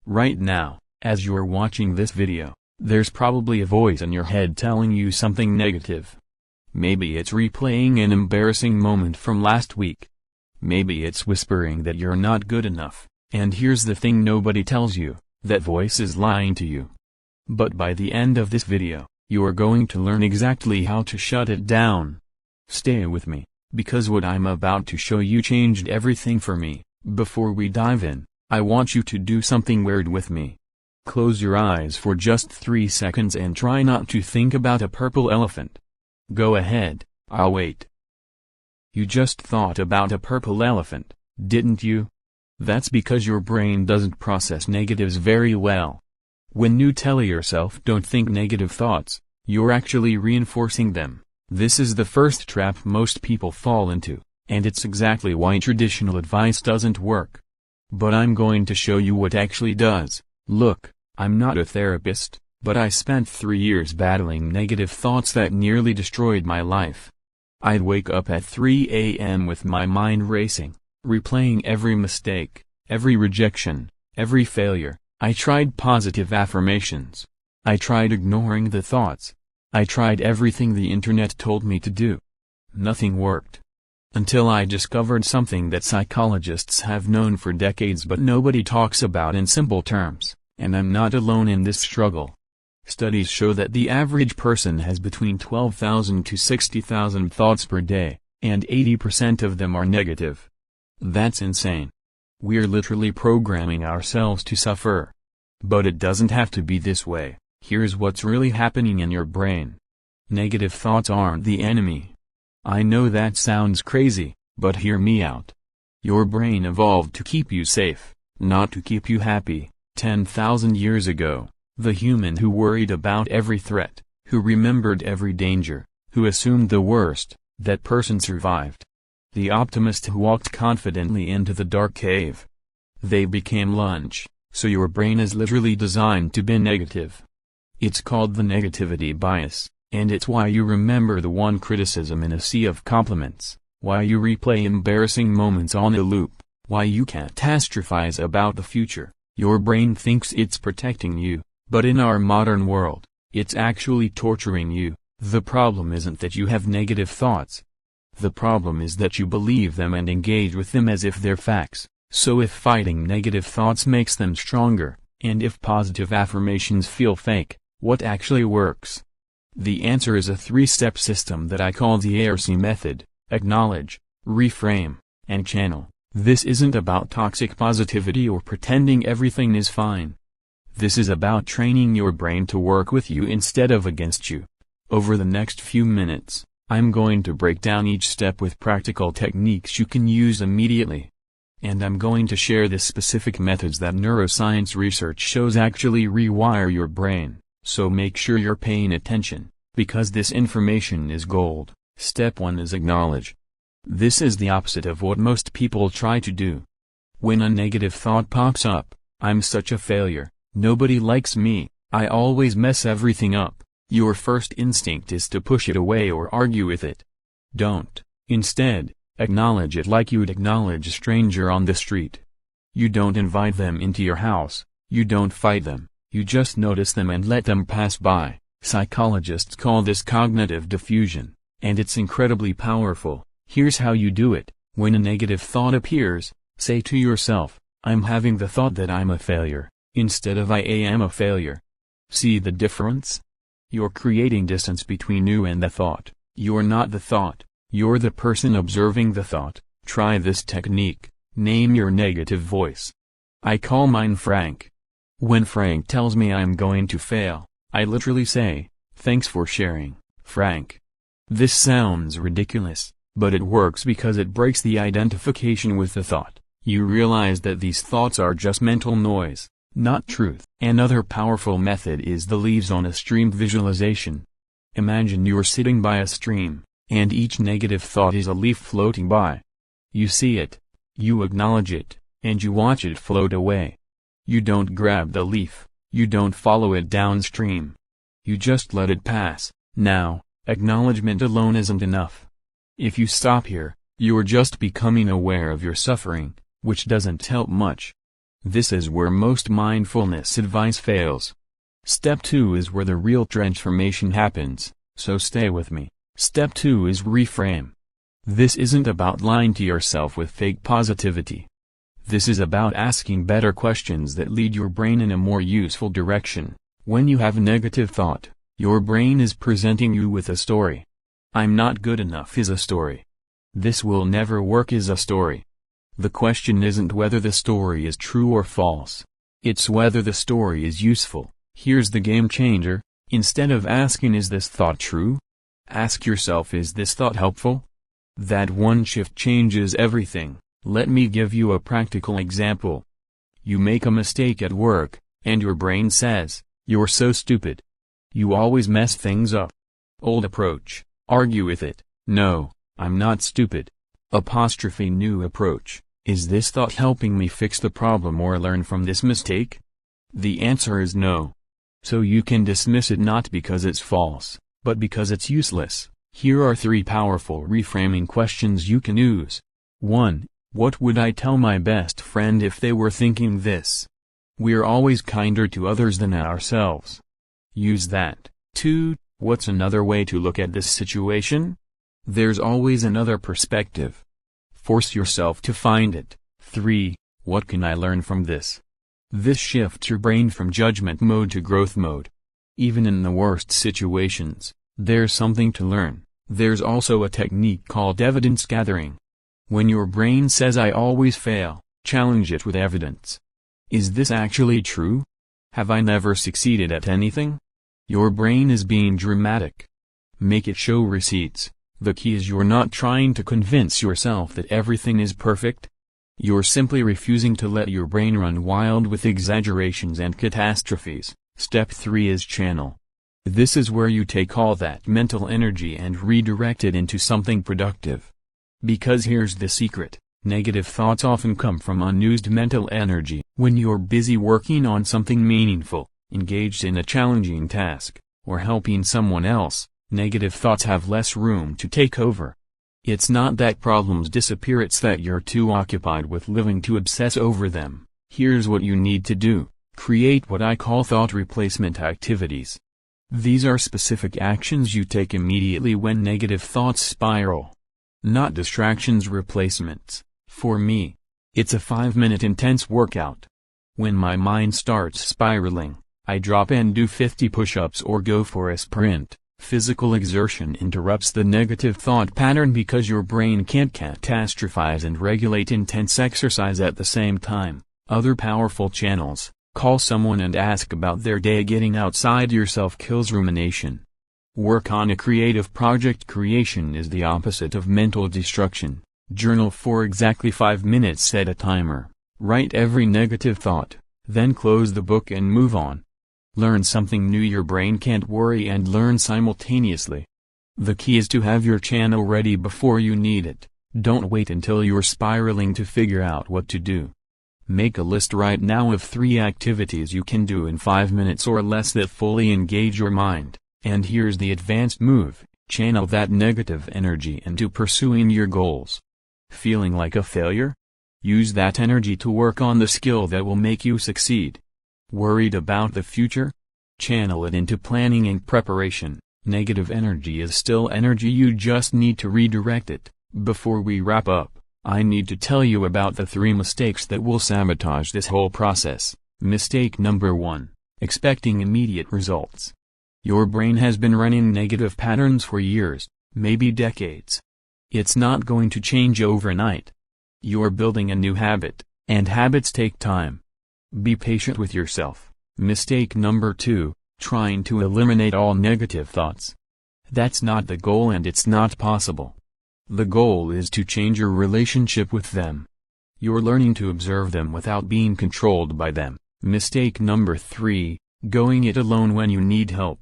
Right now, as you're watching this video, there's probably a voice in your head telling you something negative. Maybe it's replaying an embarrassing moment from last week. Maybe it's whispering that you're not good enough, and here's the thing nobody tells you, that voice is lying to you. But by the end of this video, you are going to learn exactly how to shut it down. Stay with me, because what I'm about to show you changed everything for me. Before we dive in, I want you to do something weird with me. Close your eyes for just 3 seconds and try not to think about a purple elephant. Go ahead, I'll wait. You just thought about a purple elephant, didn't you? That's because your brain doesn't process negatives very well. When you tell yourself don't think negative thoughts, you're actually reinforcing them. This is the first trap most people fall into, and it's exactly why traditional advice doesn't work. But I'm going to show you what actually does. Look, I'm not a therapist, but I spent 3 years battling negative thoughts that nearly destroyed my life. I'd wake up at 3 a.m. with my mind racing, replaying every mistake, every rejection, every failure. I tried positive affirmations. I tried ignoring the thoughts. I tried everything the internet told me to do. Nothing worked. Until I discovered something that psychologists have known for decades but nobody talks about in simple terms, and I'm not alone in this struggle. Studies show that the average person has between 12,000 to 60,000 thoughts per day, and 80% of them are negative. That's insane. We're literally programming ourselves to suffer. But it doesn't have to be this way. Here's what's really happening in your brain. Negative thoughts aren't the enemy. I know that sounds crazy, but hear me out. Your brain evolved to keep you safe, not to keep you happy. 10,000 years ago, the human who worried about every threat, who remembered every danger, who assumed the worst, that person survived. The optimist who walked confidently into the dark cave. They became lunch, so your brain is literally designed to be negative. It's called the negativity bias, and it's why you remember the one criticism in a sea of compliments, why you replay embarrassing moments on a loop, why you catastrophize about the future. Your brain thinks it's protecting you, but in our modern world, it's actually torturing you. The problem isn't that you have negative thoughts. The problem is that you believe them and engage with them as if they're facts. So if fighting negative thoughts makes them stronger, and if positive affirmations feel fake, what actually works? The answer is a 3-step system that I call the ARC method: acknowledge, reframe, and channel. This isn't about toxic positivity or pretending everything is fine. This is about training your brain to work with you instead of against you. Over the next few minutes, I'm going to break down each step with practical techniques you can use immediately. And I'm going to share the specific methods that neuroscience research shows actually rewire your brain, so make sure you're paying attention, because this information is gold. Step 1 is acknowledge. This is the opposite of what most people try to do. When a negative thought pops up, I'm such a failure, nobody likes me, I always mess everything up. Your first instinct is to push it away or argue with it. Don't. Instead, acknowledge it like you'd acknowledge a stranger on the street. You don't invite them into your house, you don't fight them, you just notice them and let them pass by. Psychologists call this cognitive defusion, and it's incredibly powerful. Here's how you do it. When a negative thought appears, say to yourself, I'm having the thought that I'm a failure, instead of I am a failure. See the difference? You're creating distance between you and the thought. You're not the thought, you're the person observing the thought. Try this technique. Name your negative voice. I call mine Frank. When Frank tells me I'm going to fail, I literally say, thanks for sharing, Frank. This sounds ridiculous, but it works because it breaks the identification with the thought. You realize that these thoughts are just mental noise, not truth. Another powerful method is the leaves on a stream visualization. Imagine you're sitting by a stream, and each negative thought is a leaf floating by. You see it, you acknowledge it, and you watch it float away. You don't grab the leaf, you don't follow it downstream. You just let it pass. Now, acknowledgement alone isn't enough. If you stop here, you're just becoming aware of your suffering, which doesn't help much. This is where most mindfulness advice fails. Step 2 is where the real transformation happens, so stay with me. Step 2 is reframe. This isn't about lying to yourself with fake positivity. This is about asking better questions that lead your brain in a more useful direction. When you have a negative thought, your brain is presenting you with a story. I'm not good enough is a story. This will never work is a story. The question isn't whether the story is true or false. It's whether the story is useful. Here's the game changer. Instead of asking is this thought true? Ask yourself, is this thought helpful? That one shift changes everything. Let me give you a practical example. You make a mistake at work, and your brain says, "You're so stupid. You always mess things up." Old approach. Argue with it. "No, I'm not stupid." New approach. Is this thought helping me fix the problem or learn from this mistake? The answer is no. So you can dismiss it not because it's false, but because it's useless. Here are 3 powerful reframing questions you can use. 1. What would I tell my best friend if they were thinking this? We're always kinder to others than ourselves. Use that. 2. What's another way to look at this situation? There's always another perspective. Force yourself to find it. 3. What can I learn from this? This shifts your brain from judgment mode to growth mode. Even in the worst situations, there's something to learn. There's also a technique called evidence gathering. When your brain says I always fail, challenge it with evidence. Is this actually true? Have I never succeeded at anything? Your brain is being dramatic. Make it show receipts. The key is you're not trying to convince yourself that everything is perfect. You're simply refusing to let your brain run wild with exaggerations and catastrophes. Step 3 is channel. This is where you take all that mental energy and redirect it into something productive. Because here's the secret, negative thoughts often come from unused mental energy. When you're busy working on something meaningful, engaged in a challenging task, or helping someone else, negative thoughts have less room to take over. It's not that problems disappear, it's that you're too occupied with living to obsess over them. Here's what you need to do. Create what I call thought replacement activities. These are specific actions you take immediately when negative thoughts spiral. Not distractions, replacements. For me, it's a 5-minute intense workout. When my mind starts spiraling, I drop and do 50 push-ups or go for a sprint. Physical exertion interrupts the negative thought pattern because your brain can't catastrophize and regulate intense exercise at the same time. Other powerful channels. Call someone and ask about their day. Getting outside yourself kills rumination. Work on a creative project. Creation is the opposite of mental destruction. Journal for exactly 5 minutes. Set a timer. Write every negative thought, then close the book and move on. Learn something new. Your brain can't worry and learn simultaneously. The key is to have your channel ready before you need it. Don't wait until you're spiraling to figure out what to do. Make a list right now of 3 activities you can do in 5 minutes or less that fully engage your mind. And here's the advanced move, channel that negative energy into pursuing your goals. Feeling like a failure? Use that energy to work on the skill that will make you succeed. Worried about the future? Channel it into planning and preparation. Negative energy is still energy, you just need to redirect it. Before we wrap up, I need to tell you about the 3 mistakes that will sabotage this whole process. Mistake number 1, expecting immediate results. Your brain has been running negative patterns for years, maybe decades. It's not going to change overnight. You're building a new habit, and habits take time. Be patient with yourself. Mistake number 2, trying to eliminate all negative thoughts. That's not the goal and it's not possible. The goal is to change your relationship with them. You're learning to observe them without being controlled by them. Mistake number 3, going it alone when you need help.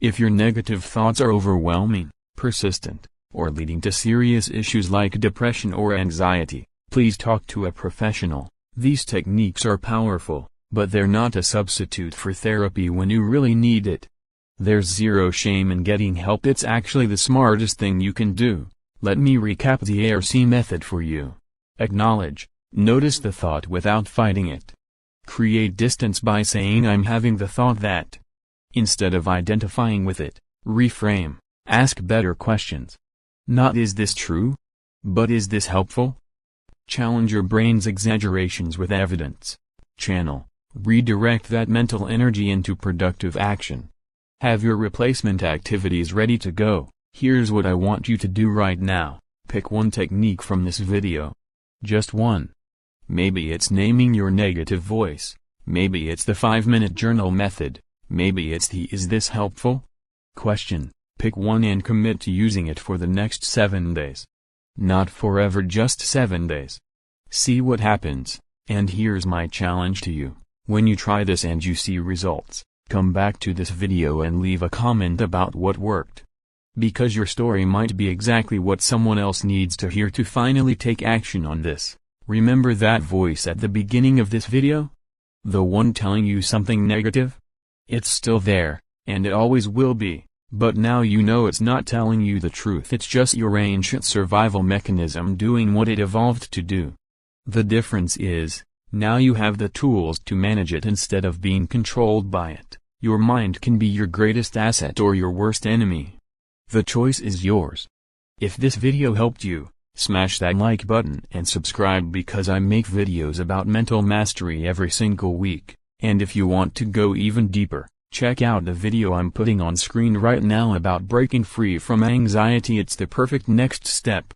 If your negative thoughts are overwhelming, persistent, or leading to serious issues like depression or anxiety, please talk to a professional. These techniques are powerful, but they're not a substitute for therapy when you really need it. There's zero shame in getting help, it's actually the smartest thing you can do. Let me recap the ARC method for you. Acknowledge, notice the thought without fighting it. Create distance by saying I'm having the thought that. Instead of identifying with it, reframe, ask better questions. Not is this true? But is this helpful? Challenge your brain's exaggerations with evidence. Channel, redirect that mental energy into productive action. Have your replacement activities ready to go. Here's what I want you to do right now. Pick one technique from this video. Just one. Maybe it's naming your negative voice. Maybe it's the 5-minute journal method. Maybe it's the "is this helpful?" question. Pick one and commit to using it for the next 7 days. Not forever, just 7 days. See what happens. And here's my challenge to you. When you try this and you see results, come back to this video and leave a comment about what worked. Because your story might be exactly what someone else needs to hear to finally take action on this. Remember that voice at the beginning of this video? The one telling you something negative? It's still there, and it always will be, but now you know it's not telling you the truth. It's just your ancient survival mechanism doing what it evolved to do. The difference is, now you have the tools to manage it instead of being controlled by it. Your mind can be your greatest asset or your worst enemy. The choice is yours. If this video helped you, smash that like button and subscribe because I make videos about mental mastery every single week. And if you want to go even deeper, check out the video I'm putting on screen right now about breaking free from anxiety. It's the perfect next step.